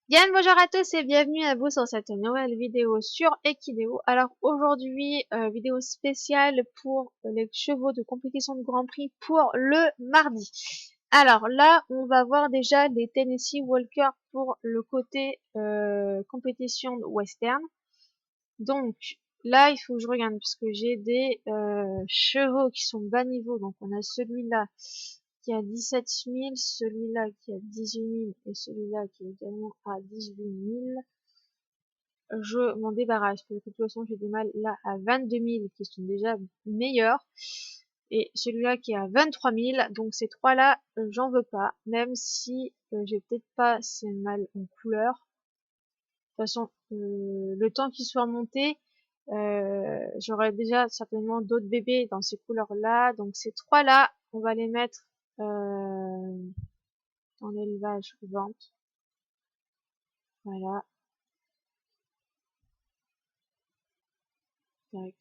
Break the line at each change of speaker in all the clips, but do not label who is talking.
Bien, bonjour à tous et bienvenue à vous sur cette nouvelle vidéo sur Equideo. Alors aujourd'hui, vidéo spéciale pour les chevaux de compétition de Grand Prix pour le mardi. Alors là, on va voir déjà les Tennessee Walker pour le côté compétition western. Donc là, il faut que je regarde parce que j'ai des chevaux qui sont bas niveau. Donc on a celui-là qui a 17 000, celui-là qui a 18 000 et celui-là qui est également à 18 000. Je m'en débarrasse parce que de toute façon j'ai des mâles là à 22 000 qui sont déjà meilleurs. Et celui-là qui est à 23 000. Donc ces trois-là, j'en veux pas. Même si j'ai peut-être pas ces mâles en couleur. De toute façon, le temps qu'ils soient montés, j'aurai déjà certainement d'autres bébés dans ces couleurs-là. Donc ces trois-là, on va les mettre dans l'élevage vente. Voilà. Tac.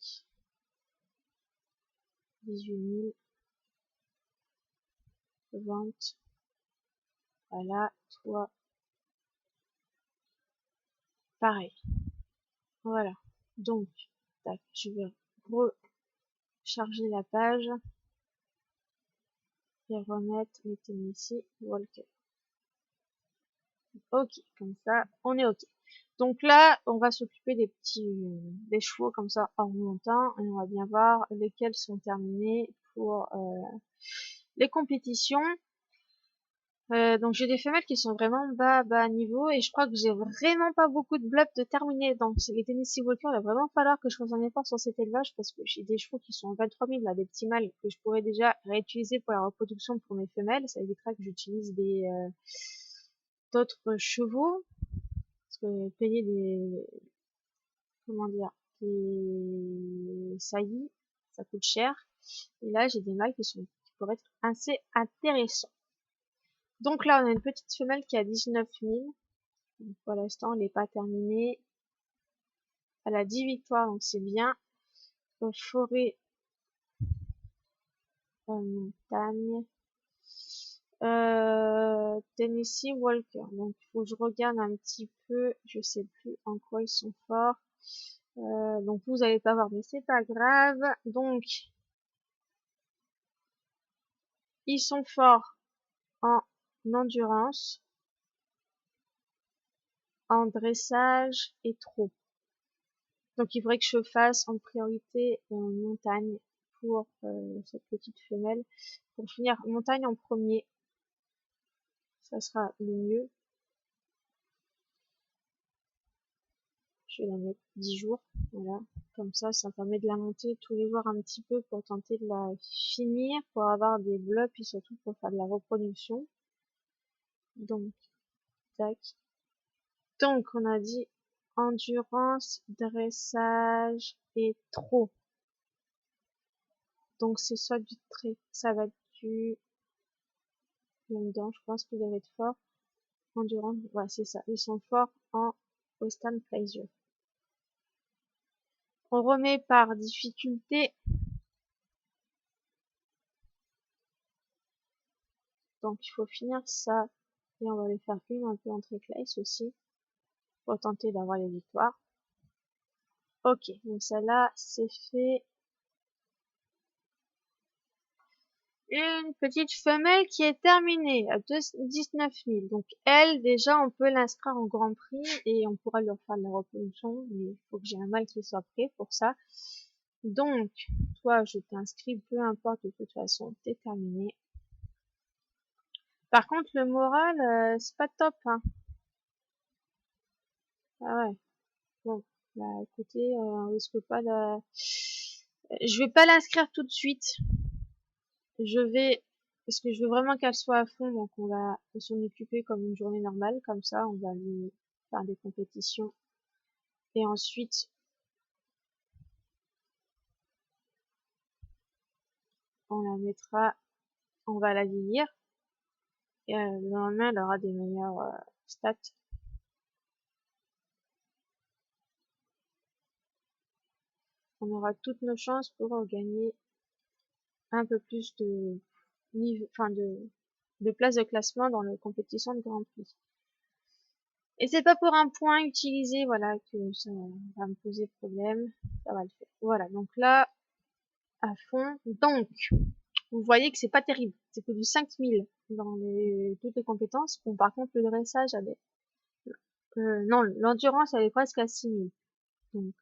18 000. Vente. Voilà. Toi. Pareil. Voilà. Donc, tac. Je vais recharger la page et remettre les Tennessee Walker. Ok, comme ça, on est ok. Donc là, on va s'occuper des chevaux comme ça en remontant et on va bien voir lesquels sont terminés pour les compétitions. Donc j'ai des femelles qui sont vraiment bas niveau et je crois que j'ai vraiment pas beaucoup de blabs de terminer dans les Tennessee Walker. Il va vraiment falloir que je fasse un effort sur cet élevage parce que j'ai des chevaux qui sont en 23 000 là, des petits mâles que je pourrais déjà réutiliser pour la reproduction pour mes femelles. Ça évitera que j'utilise des d'autres chevaux parce que payer des comment dire des saillies, ça coûte cher. Et là j'ai des mâles qui pourraient être assez intéressants. Donc là, on a une petite femelle qui a 19 000. Donc pour l'instant, elle n'est pas terminée. Elle a 10 victoires, donc c'est bien. Forêt, montagne. Tennessee Walker. Donc il faut que je regarde un petit peu. Je sais plus en quoi ils sont forts. Donc vous allez pas voir, mais c'est pas grave. Donc ils sont forts en endurance, en dressage et trot. Donc il faudrait que je fasse en priorité montagne pour cette petite femelle. Pour finir montagne en premier, ça sera le mieux. Je vais la mettre 10 jours, voilà. Comme ça permet de la monter tous les jours un petit peu pour tenter de la finir, pour avoir des blocs et surtout pour faire de la reproduction. Donc, tac. Donc on a dit endurance, dressage et trot. Donc c'est soit du trait, ça va être du là-dedans, je pense qu'ils doivent être forts. Endurance, ouais, c'est ça. Ils sont forts en Western Pleasure. On remet par difficulté. Donc il faut finir ça. Et on va les faire une un peu en triclace aussi. Pour tenter d'avoir les victoires. Ok, donc celle-là, c'est fait. Une petite femelle qui est terminée à 19 000. Donc elle, déjà, on peut l'inscrire en Grand Prix et on pourra leur faire de la reproduction. Mais il faut que j'ai un mâle qui soit prêt pour ça. Donc, toi, je t'inscris, peu importe, de toute façon, t'es terminé. Par contre, le moral, c'est pas top, hein. Ah ouais. Bon, bah écoutez, on risque pas de... Je vais pas l'inscrire tout de suite. Je vais... Parce que je veux vraiment qu'elle soit à fond, donc on va s'en occuper comme une journée normale, comme ça, on va lui faire des compétitions. Et ensuite, on la mettra, on va la vieillir. Et le lendemain, elle aura des meilleures stats. On aura toutes nos chances pour gagner un peu plus de niveau, enfin de place de classement dans les compétitions de Grand Prix. Et c'est pas pour un point utilisé, voilà, que ça va me poser problème. Ça va le faire. Voilà, donc là, à fond. Donc, vous voyez que c'est pas terrible. C'est que du 5000 dans toutes les compétences. Bon, par contre, le dressage avait, non, l'endurance elle est presque à 6000. Donc,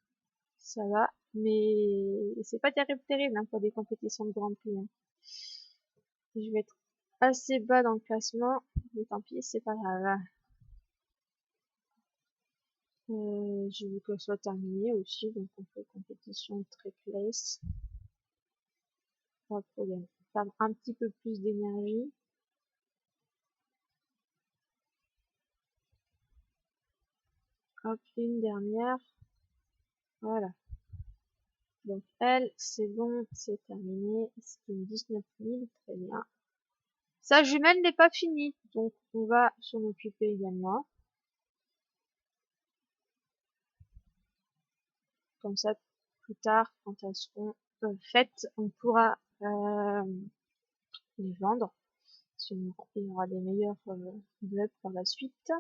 ça va. Mais c'est pas terrible, terrible, hein, pour des compétitions de Grand Prix, hein. Je vais être assez bas dans le classement. Mais tant pis, c'est pas grave. Je veux qu'elle soit terminée aussi, donc on fait compétition très classe. Pas de problème. Faire un petit peu plus d'énergie. Hop, une dernière. Voilà. Donc elle, c'est bon, c'est terminé. C'est une 19 000, très bien. Sa jumelle n'est pas finie, donc on va s'en occuper également. Comme ça, plus tard, quand elles seront faites, on pourra les vendre. Il y aura des meilleurs bleus par la suite.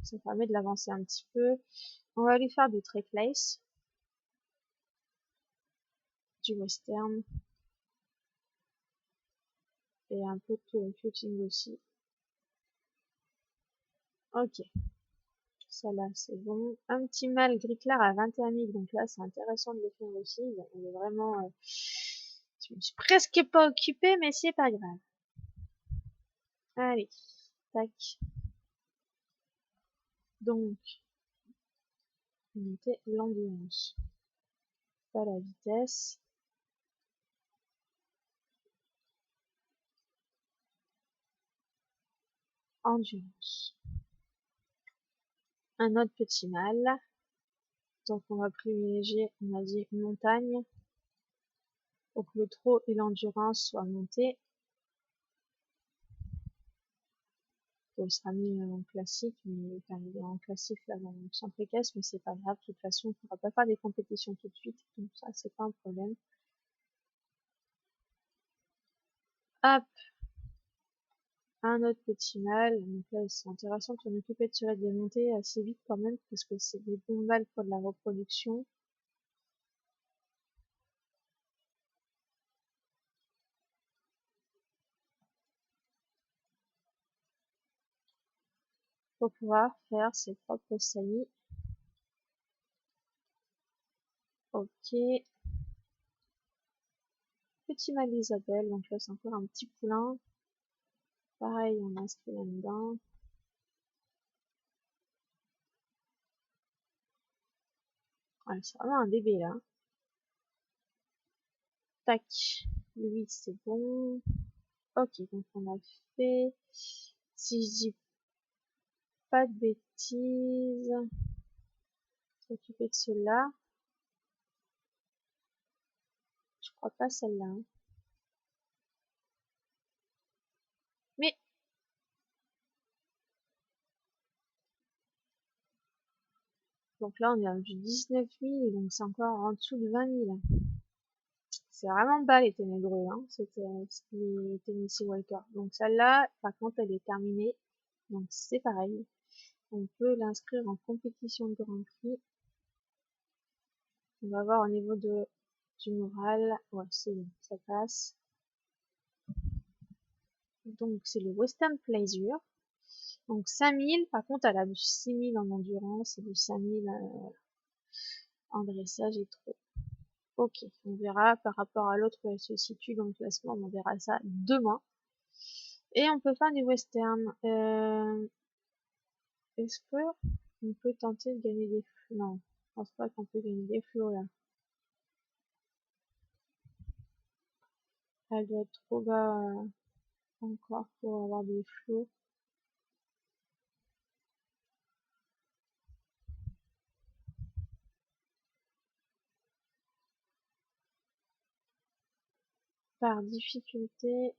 Ça permet de l'avancer un petit peu. On va lui faire du trick lace, du western et un peu de cutting aussi. Ok, ça là c'est bon. Un petit mâle gris clair à 21 000, donc là c'est intéressant de le faire aussi. On est vraiment... je me suis presque pas occupée, mais c'est pas grave. Allez, tac. Donc, monter l'endurance, pas la vitesse. Endurance. Un autre petit mâle. Donc on va privilégier, on a dit montagne, pour que le trot et l'endurance soient montés. Il sera mis en classique, mais enfin, il est en classique là dans le centre équestre, mais c'est pas grave, de toute façon, on pourra pas faire des compétitions tout de suite, donc ça c'est pas un problème. Hop, un autre petit mâle, donc là c'est intéressant de s'en occuper de cela, de les monter assez vite quand même, parce que c'est des bons mâles pour de la reproduction. Pour pouvoir faire ses propres saillies. Ok. Petit mâle Isabelle, donc là c'est encore un petit poulain. Pareil, on inscrit là-dedans. Ouais, c'est vraiment un bébé là. Tac. Lui, c'est bon. Ok, donc on a fait, si je dis pas de bêtises, s'occuper de cela. Je crois pas celle-là, hein. Mais, donc là on est à du 19 000, donc c'est encore en dessous de 20 000. C'est vraiment bas les ténébreux, hein, les Tennessee Walker. Donc celle-là, par contre, elle est terminée. Donc c'est pareil. On peut l'inscrire en compétition de Grand Prix. On va voir au niveau du moral. Ouais, c'est bon, ça passe. Donc c'est le Western Pleasure. Donc 5000, par contre elle a du 6000 en endurance et du 5000 en dressage et trop. Ok, on verra par rapport à l'autre où elle se situe dans le classement, on verra ça demain. Et on peut faire du western. Est-ce que on peut tenter de gagner des flots? Non, je pense pas qu'on peut gagner des flots là. Elle doit être trop bas encore pour avoir des flots. Par difficulté.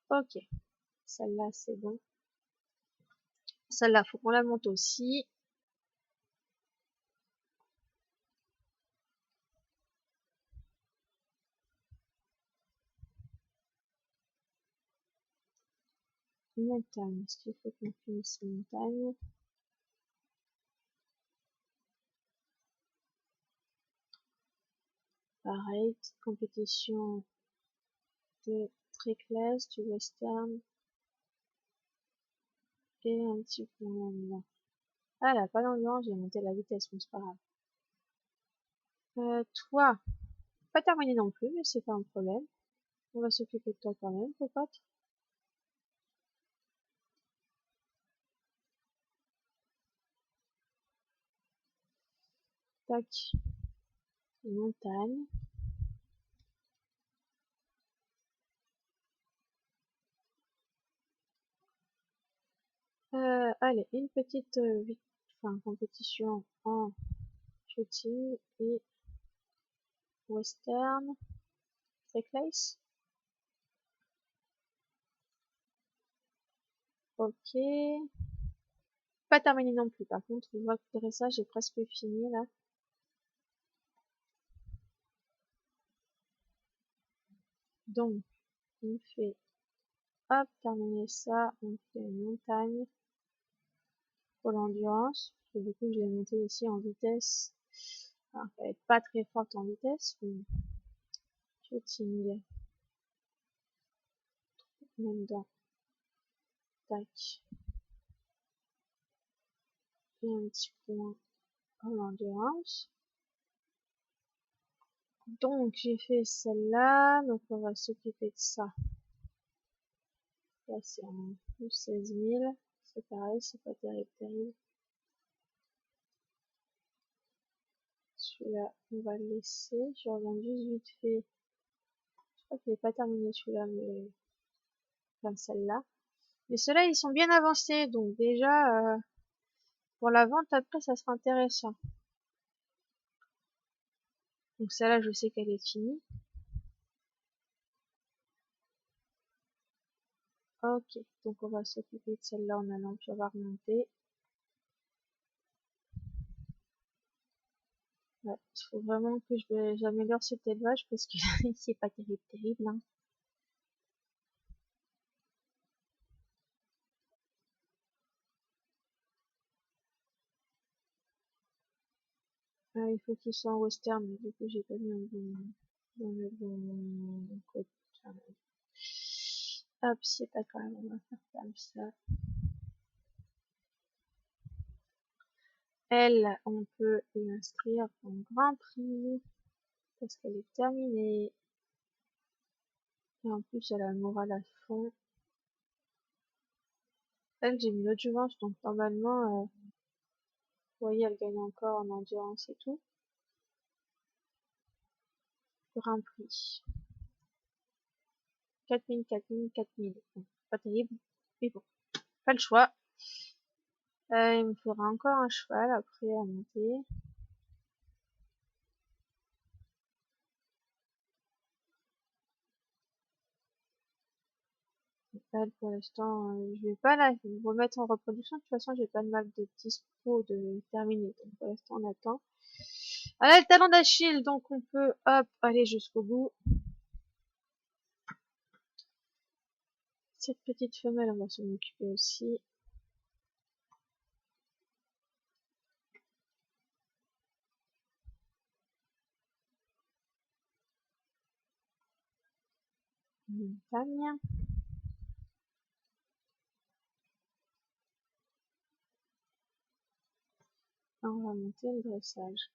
Ok, celle-là c'est bon. Celle-là, faut qu'on la monte aussi. montagne. Est-ce qu'il faut qu'on finisse les montagnes? Pareil, petite compétition de trickless, du western et un petit peu là. Ah, elle a pas d'endurance, j'ai monté la vitesse, mais c'est pas grave. Toi, pas terminé non plus, mais c'est pas un problème. On va s'occuper de toi quand même, popote. Tac, montagne. Allez, une petite compétition en shooting et western, trickless. Ok. Pas terminé non plus, par contre, on voit que le dressage est presque fini là. Donc, on fait, hop, terminer ça, on fait une montagne pour l'endurance. Du coup, je l'ai monté ici en vitesse. Alors, elle va être pas très forte en vitesse, mais shooting, même dans, tac, et un petit point en endurance. Donc, j'ai fait celle-là, donc on va s'occuper de ça. Là, c'est en plus 16 000. C'est pareil, c'est pas terrible. Celui-là, on va le laisser. Je reviens juste vite fait. Je crois qu'il n'est pas terminé celui-là, mais enfin celle-là. Mais ceux-là, ils sont bien avancés, donc déjà, pour la vente après, ça sera intéressant. Donc celle-là, je sais qu'elle est finie. Ok, donc on va s'occuper de celle-là en allant, puis on va remonter. Ouais, il faut vraiment que j'améliore cet élevage parce que c'est pas terrible, hein. Il faut qu'il soit en western, mais du coup j'ai pas mis dans le bon côté. Hop, c'est pas grave, on va faire comme ça. Elle, on peut l'inscrire en Grand Prix parce qu'elle est terminée. Et en plus, elle a le moral à fond. Elle, j'ai mis l'autre jouvence, donc normalement, vous voyez, elle gagne encore en endurance et tout. Grand Prix. 4000, 4000, 4000. Bon, pas terrible, mais bon, pas le choix. Il me faudra encore un cheval après à monter. Elle, pour l'instant, je vais pas la remettre en reproduction. De toute façon, j'ai pas de mal de dispo de terminer. Donc, pour l'instant, on attend. Elle a le talent d'Achille, donc on peut, hop, aller jusqu'au bout. Cette petite femelle, on va s'en occuper aussi. Montagne. On va monter le dressage.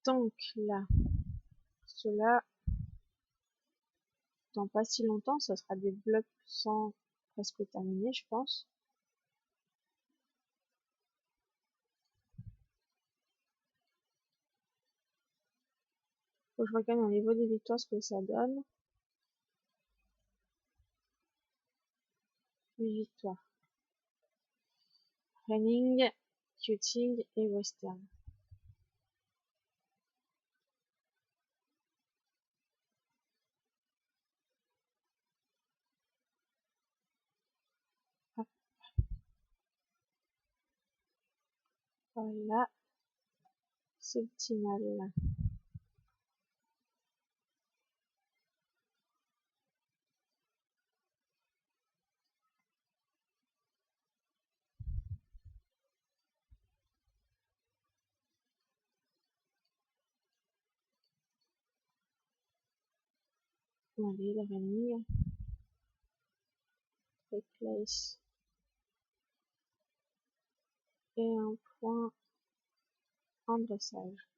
Donc là, cela, dans pas si longtemps, ça sera des blocs sans presque terminer, je pense. Faut que je regarde au niveau des victoires ce que ça donne. 8 victoires. Running, shooting et western. Hop, voilà, c'est optimal. Allez, le running. Place. Et un point en dressage.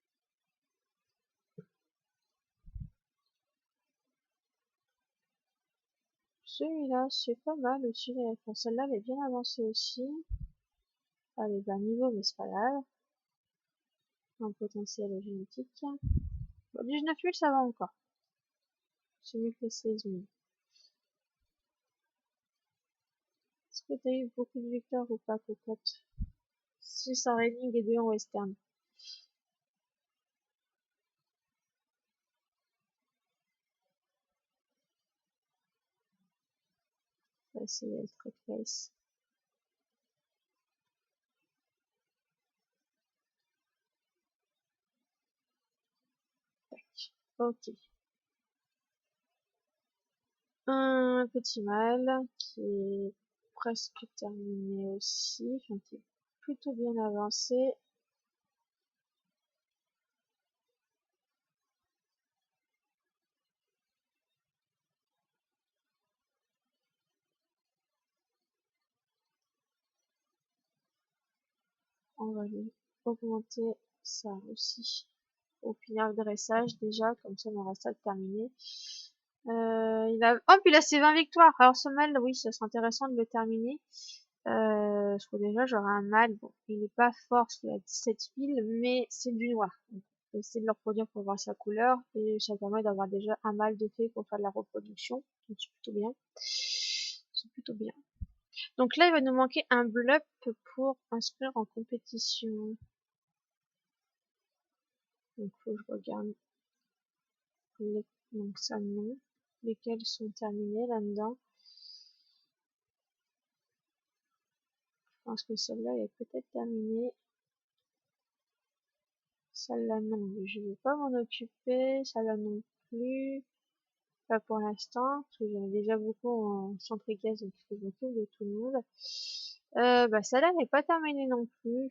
Celui-là, c'est pas mal aussi. Enfin, celle-là, elle est bien avancée aussi. Elle est bas niveau, mais c'est pas grave. Un potentiel génétique. Bon, 19 000, ça va encore. C'est mieux que les 16 000. Est-ce que t'as eu beaucoup de victoires ou pas, cocotte? 6 en running et 2 en western. On va essayer le truc face. Ok. Un petit mâle qui est presque terminé aussi, enfin qui est plutôt bien avancé. On va lui augmenter ça aussi. Au finir le dressage déjà, comme ça on aura ça de terminé. Oh, puis là c'est 20 victoires. Alors ce mâle, oui, ça serait intéressant de le terminer. Je trouve déjà j'aurai un mâle. Bon, il est pas fort parce qu'il a 17 000, mais c'est du noir. Donc, on va essayer de le reproduire pour voir sa couleur. Et ça permet d'avoir déjà un mâle de fait pour faire de la reproduction. Donc c'est plutôt bien. C'est plutôt bien. Donc là, il va nous manquer un blup pour inscrire en compétition. Donc faut que je regarde les... Donc ça non. Lesquels sont terminés là-dedans. Je pense que celle-là est peut-être terminée. Celle-là non, je vais pas m'en occuper. Celle-là non plus. Pas pour l'instant, parce que j'en ai déjà beaucoup en centre caisse, donc il faut que je m'occupe de tout le monde. Bah celle-là n'est pas terminée non plus.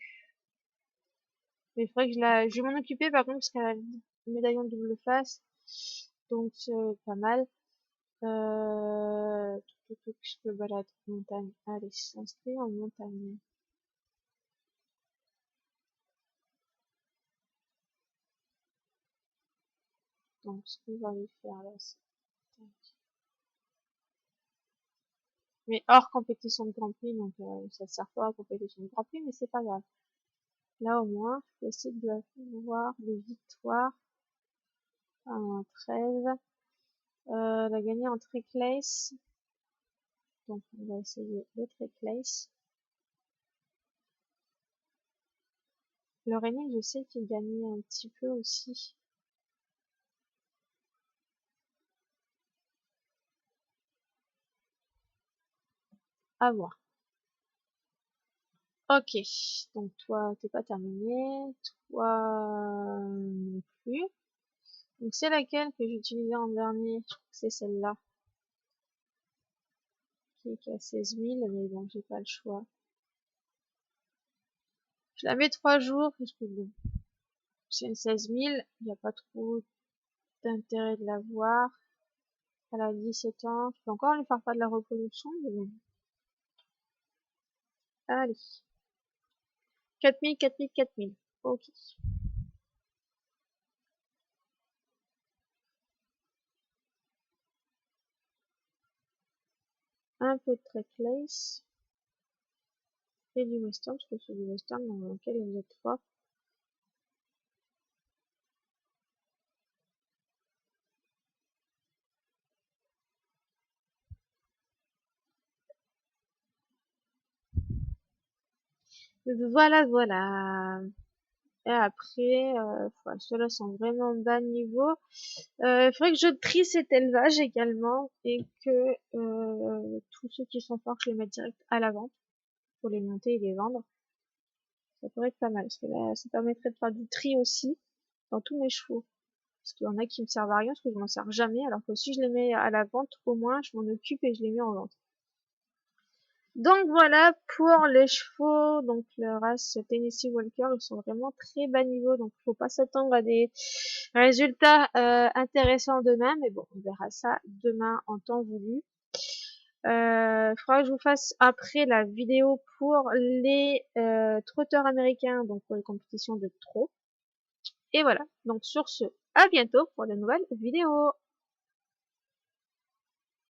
Mais il faudrait que je vais m'en occuper par contre parce qu'elle a le médaillon double face. Donc c'est pas mal. Je peux balade montagne. Allez, s'inscrire en montagne. Donc ce qu'on va lui faire là, c'est... Mais hors compétition de Grand Prix, donc ça sert pas à compétition de Grand Prix, mais c'est pas grave. Là au moins, je vais essayer de voir des victoires. 13. Elle a gagné en Triclace. Donc on va essayer le Triclace. Le Renning, je sais qu'il gagnait un petit peu aussi. À voir. Ok, donc toi, t'es pas terminé. Toi non plus. Donc c'est laquelle que j'utilisais en dernier? Je crois que c'est celle-là. Qui est à 16 000, mais bon, j'ai pas le choix. Je la mets 3 jours, parce que bon, c'est une 16 000, il n'y a pas trop d'intérêt de la voir. Elle a 17 ans, je peux encore lui faire pas de la reproduction, mais bon. Allez. 4000, 4000, 4000. Ok. Un peu de trackless. Et du western, parce que c'est du western dans lequel vous êtes fort. Voilà, voilà. Et après, voilà, ceux-là sont vraiment bas niveau. Il faudrait que je trie cet élevage également et que tous ceux qui sont forts, je les mette direct à la vente pour les monter et les vendre. Ça pourrait être pas mal parce que là, ça permettrait de faire du tri aussi dans tous mes chevaux. Parce qu'il y en a qui me servent à rien parce que je m'en sers jamais. Alors que si je les mets à la vente, au moins, je m'en occupe et je les mets en vente. Donc voilà pour les chevaux, donc la race Tennessee Walker, ils sont vraiment très bas niveau, donc faut pas s'attendre à des résultats intéressants demain, mais bon, on verra ça demain en temps voulu. Faudra que je vous fasse après la vidéo pour les trotteurs américains, donc pour les compétitions de trot. Et voilà, donc sur ce, à bientôt pour de nouvelles vidéos.